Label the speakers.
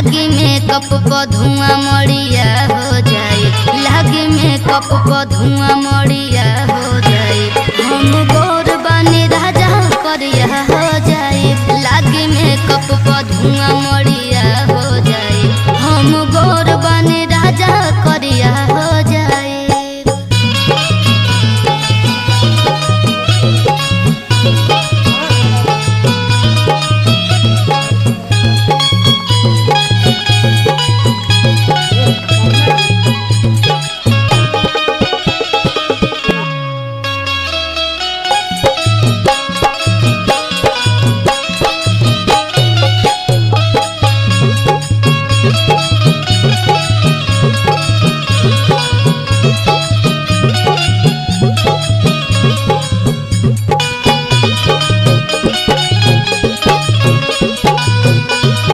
Speaker 1: लागी मेकअप पर धुआं मड़िया हो जाए, लागी मेकअप पर धुआं मड़िया हो जाए। हम गोर बने राजा करिया हो जाए, लागी मेकअप पर धुआं मड़िया